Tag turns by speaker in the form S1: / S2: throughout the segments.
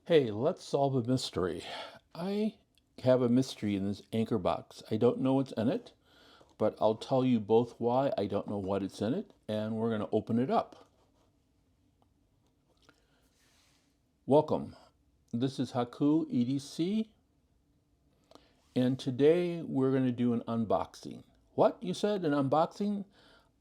S1: Hey, let's solve a mystery. I have a mystery in this Anker box. I don't know what's in it, but I'll tell you both why I don't know what it's in it, and we're going to open it up. Welcome. This is Haku EDC, and today we're going to do an unboxing. What? You said an unboxing?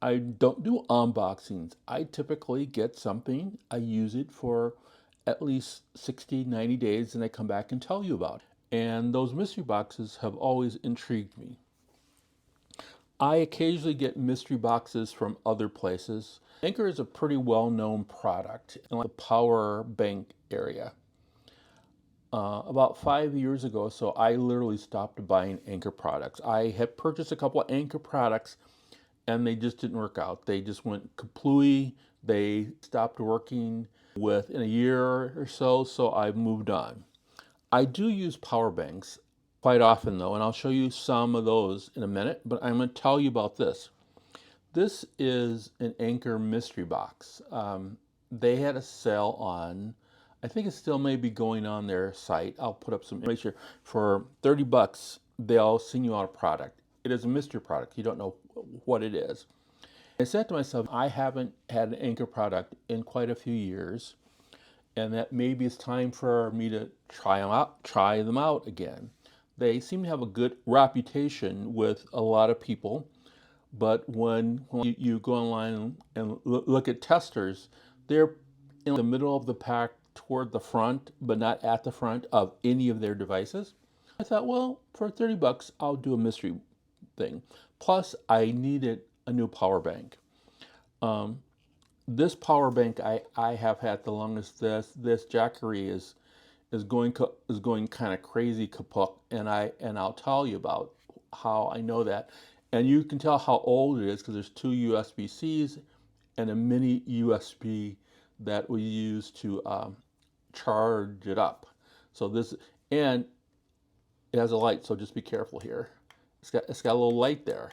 S1: I don't do unboxings. I typically get something, I use it for at least 60, 90 days, and I come back and tell you about it. And those mystery boxes have always intrigued me. I occasionally get mystery boxes from other places. Anker is a pretty well-known product in the power bank area. About 5 years ago, so I literally stopped buying Anker products. I had purchased a couple of Anker products and they just didn't work out. They just went kaplooey. They stopped working within a year or so, so I moved on. I do use power banks quite often though, and I'll show you some of those in a minute, but I'm going to tell you about this. This is an Anker Mystery Box. They had a sale on, I think it still may be going on their site. I'll put up some information. For 30 bucks, they'll send you out a product. It is a mystery product. You don't know what it is. I said to myself, I haven't had an Anker product in quite a few years, and that maybe it's time for me to try them out again. They seem to have a good reputation with a lot of people, but when you go online and look at testers, they're in the middle of the pack toward the front, but not at the front of any of their devices. I thought, well, for 30 bucks, I'll do a mystery thing. Plus, I needed a new power bank. This power bank I have had the longest. This Jackery is going kind of crazy kaput, and I'll tell you about how I know that. And you can tell how old it is because there's two USB-Cs and a mini USB that we use to charge it up. So this, and it has a light, so just be careful here. It's got a little light there,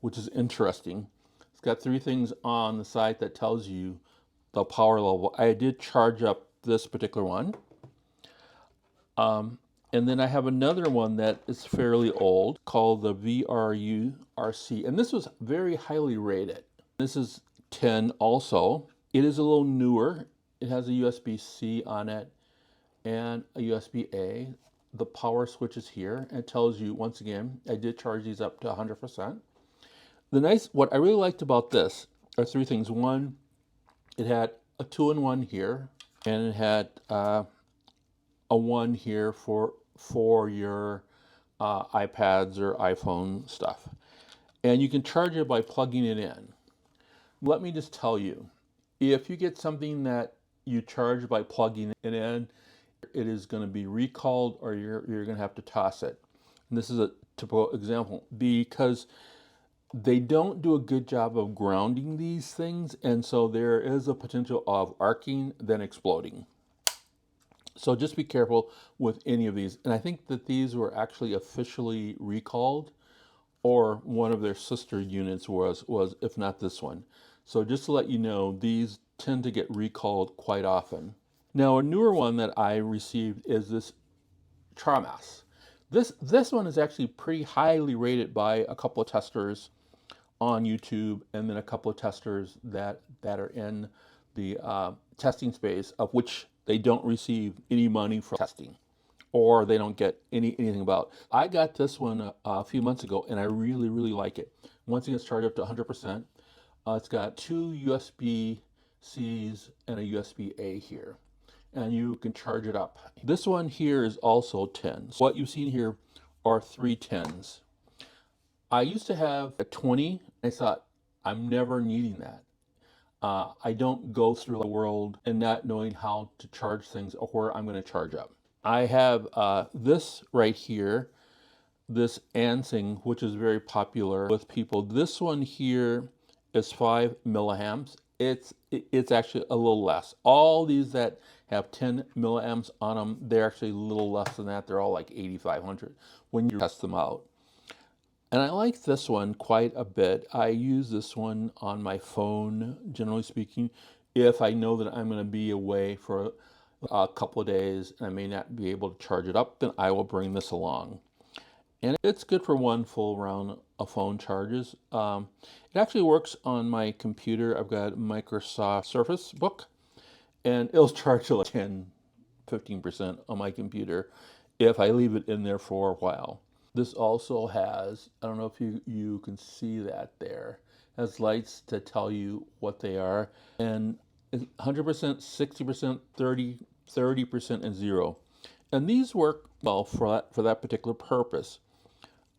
S1: which is interesting. It's got three things on the side that tells you the power level. I did charge up this particular one. And then I have another one that is fairly old called the VRURC. And this was very highly rated. This is 10 also. It is a little newer. It has a USB-C on it and a USB-A. The power switch is here. And it tells you, once again, I did charge these up to 100%. What I really liked about this are three things. One, it had a 2-in-1 here, and it had a one here for your iPads or iPhone stuff. And you can charge it by plugging it in. Let me just tell you, if you get something that you charge by plugging it in, it is going to be recalled or you're going to have to toss it. And this is a typical example because they don't do a good job of grounding these things, and so there is a potential of arcing, then exploding. So just be careful with any of these. And I think that these were actually officially recalled, or one of their sister units was if not this one. So just to let you know, these tend to get recalled quite often. Now, a newer one that I received is this Tramas. This one is actually pretty highly rated by a couple of testers on YouTube, and then a couple of testers that are in the testing space, of which they don't receive any money for testing, or they don't get anything about. I got this one a few months ago, and I really like it. Once again, it's charged up to 100%. It's got two USB-Cs and a USB-A here, and you can charge it up. This one here is also 10. So what you've seen here are 3 10s. I used to have a 20. I thought, I'm never needing that. I don't go through the world and not knowing how to charge things or where I'm going to charge up. I have this right here, this Ansing, which is very popular with people. This one here is 5 milliamps. It's actually a little less. All these that have 10 milliamps on them, they're actually a little less than that. They're all like 8,500 when you test them out. And I like this one quite a bit. I use this one on my phone, generally speaking, if I know that I'm going to be away for a couple of days and I may not be able to charge it up, then I will bring this along. And it's good for one full round of phone charges. It actually works on my computer. I've got Microsoft Surface Book, and it'll charge like 10-15% on my computer if I leave it in there for a while. This also has, I don't know if you can see that there, has lights to tell you what they are, and 100%, 60%, 30%, and 0. And these work well for that particular purpose.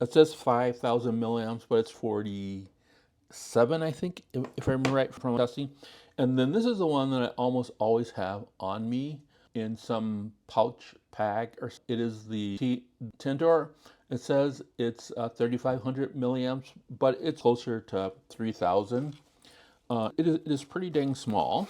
S1: It says 5,000 milliamps, but it's 47, I think, if I remember right from testing. And then this is the one that I almost always have on me in some pouch bag. It is the Tintor. It says it's 3,500 milliamps, but it's closer to 3,000. It is pretty dang small.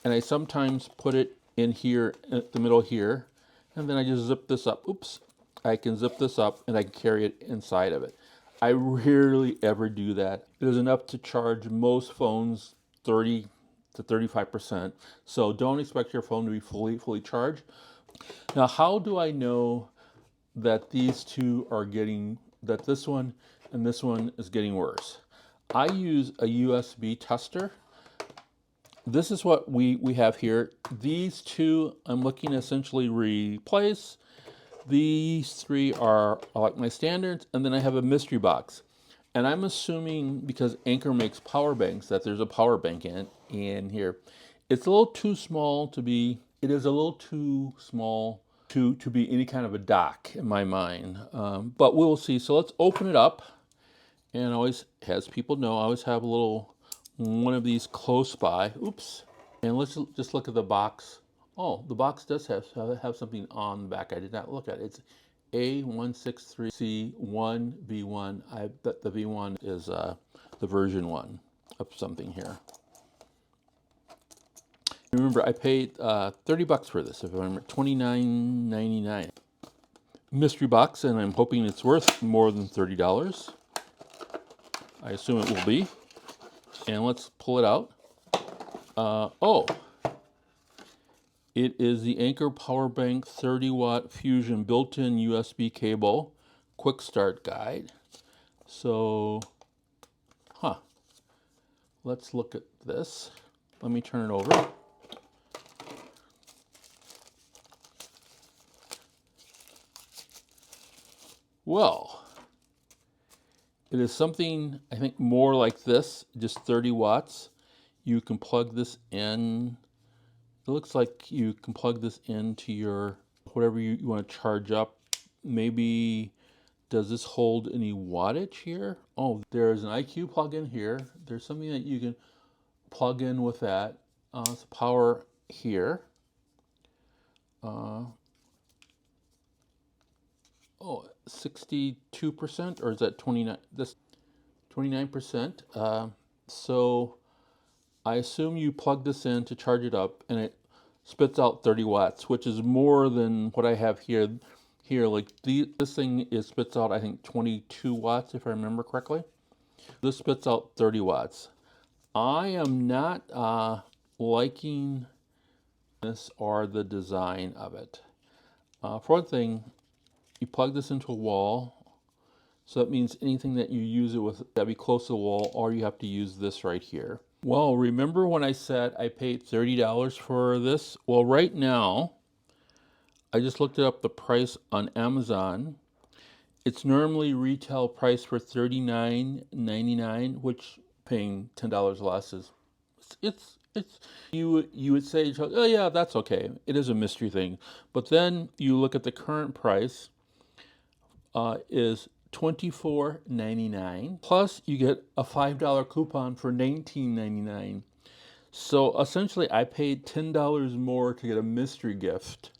S1: And I sometimes put it in here, in the middle here, and then I just zip this up. Oops. I can zip this up and I can carry it inside of it. I rarely ever do that. It is enough to charge most phones 30 to 35%. So don't expect your phone to be fully charged. Now, how do I know that these two are that this one and this one is getting worse? I use a USB tester. This is what we have here. These two I'm looking to essentially replace. These three are like my standards, and then I have a mystery box. And I'm assuming because Anker makes power banks that there's a power bank in here. It's a little too small to be, it is a little too small to be any kind of a dock in my mind. But we'll see. So let's open it up. And always, as people know, I always have a little one of these close by. Oops. And let's just look at the box. Oh, the box does have something on the back. I did not look at it. It's A163C1V1. I bet the V1 is the version 1 of something here. Remember, I paid $30 for this, if I remember, $29.99. Mystery box, and I'm hoping it's worth more than $30. I assume it will be. And let's pull it out. Oh. It is the Anker Power Bank 30-watt Fusion built-in USB cable quick start guide. So, let's look at this. Let me turn it over. Well, it is something, I think, more like this, just 30 watts. You can plug this in. It looks like you can plug this into your, whatever you want to charge up. Maybe, does this hold any wattage here? Oh, there's an IQ plug-in here. There's something that you can plug in with that. It's power here. Oh, 62%, or is that 29? This 29%. So I assume you plug this in to charge it up, and it spits out 30 watts, which is more than what I have here. Like this thing spits out, I think, 22 watts, if I remember correctly. This spits out 30 watts. I am not liking this or the design of it. For one thing, you plug this into a wall, so that means anything that you use it with that be close to the wall, or you have to use this right here. Well, remember when I said I paid $30 for this? Well, right now, I just looked up the price on Amazon. It's normally retail price for $39.99, which paying $10 less is, it's you would say, oh yeah, that's okay. It is a mystery thing. But then you look at the current price is $24.99. Plus you get a $5 coupon for $19.99. So essentially I paid $10 more to get a mystery gift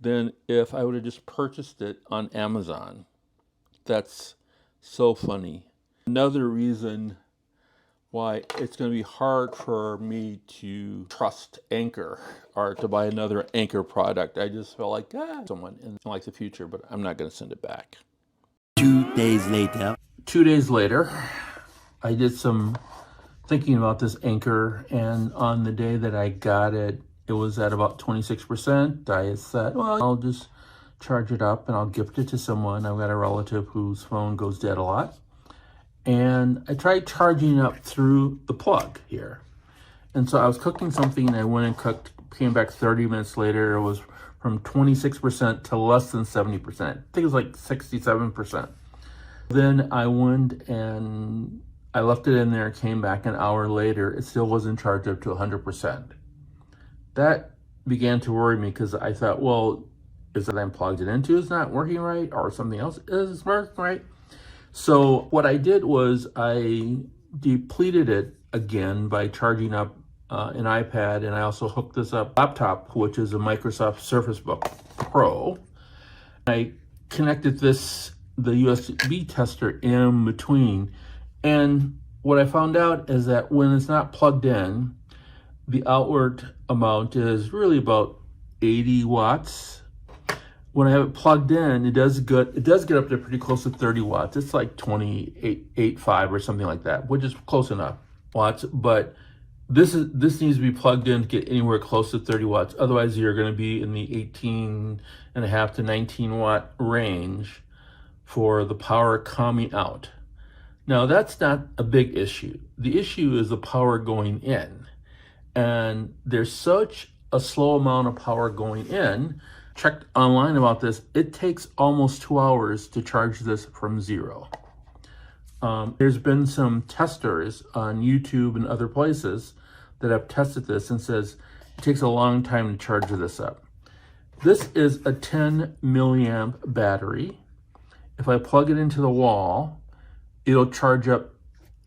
S1: than if I would have just purchased it on Amazon. That's so funny. Another reason why it's going to be hard for me to trust Anker or to buy another Anker product. I just felt like, someone in like the future, but I'm not going to send it back.
S2: 2 days later.
S1: 2 days later, I did some thinking about this Anker, and on the day that I got it, It was at about 26%. I said, well, I'll just charge it up and I'll gift it to someone. I've got a relative whose phone goes dead a lot. And I tried charging up through the plug here. And so I was cooking something and I went and cooked, came back 30 minutes later. It was from 26% to less than 70%. I think it was like 67%. Then I went and I left it in there, came back an hour later. It still wasn't charged up to 100%. That began to worry me because I thought, well, is it I'm plugged it into is not working right or something else is working right? So what I did was I depleted it again by charging up an iPad, and I also hooked this up laptop, which is a Microsoft Surface Book Pro. I connected the USB tester in between, and what I found out is that when it's not plugged in, the outward amount is really about 80 watts. When I have it plugged in, it does get up to pretty close to 30 watts. It's like 28.5 or something like that, which is close enough watts. But this needs to be plugged in to get anywhere close to 30 watts. Otherwise, you're going to be in the 18.5 to 19 watt range for the power coming out. Now, that's not a big issue. The issue is the power going in. And there's such a slow amount of power going in. Checked online about this. It takes almost 2 hours to charge this from zero. There's been some testers on YouTube and other places that have tested this and says it takes a long time to charge this up. This is a 10 milliamp battery. If I plug it into the wall, it'll charge up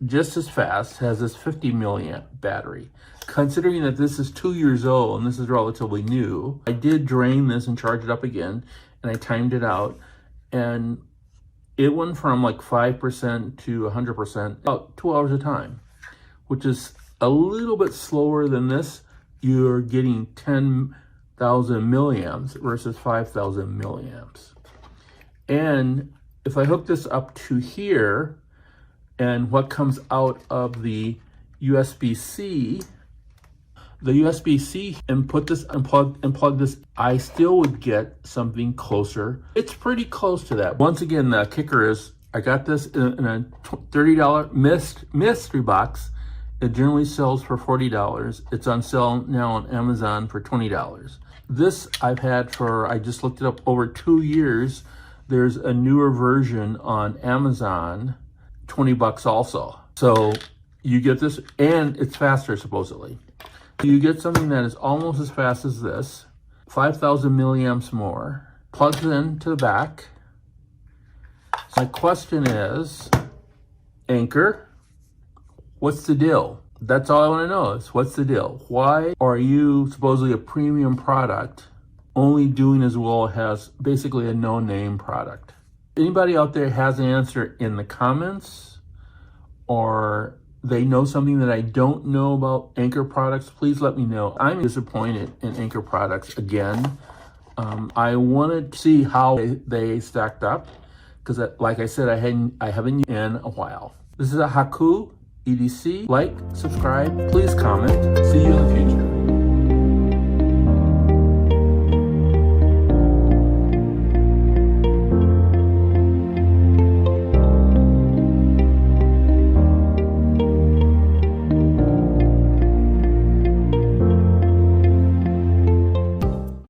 S1: just as fast as this 50 milliamp battery. Considering that this is 2 years old and this is relatively new, I did drain this and charge it up again, and I timed it out, and it went from like 5% to 100% about 2 hours of time, which is a little bit slower than this. You're getting 10,000 milliamps versus 5,000 milliamps. And if I hook this up to here, and what comes out of the USB-C, and put this and plug this, I still would get something closer. It's pretty close to that. Once again, the kicker is I got this in a $30 mystery box. It generally sells for $40. It's on sale now on Amazon for $20. This I've had for, I just looked it up, over 2 years. There's a newer version on Amazon, $20 also. So you get this, and it's faster supposedly. You get something that is almost as fast as this, 5,000 milliamps more, plugs in to the back. So my question is, Anker, what's the deal? That's all I want to know is what's the deal? Why are you supposedly a premium product only doing as well as basically a no-name product? Anybody out there has an answer in the comments, or they know something that I don't know about Anker products, please let me know. I'm disappointed in Anker products again. I wanted to see how they stacked up because, like I said, I haven't in a while. This is a Haku EDC. Like, subscribe, please comment. See you in the future.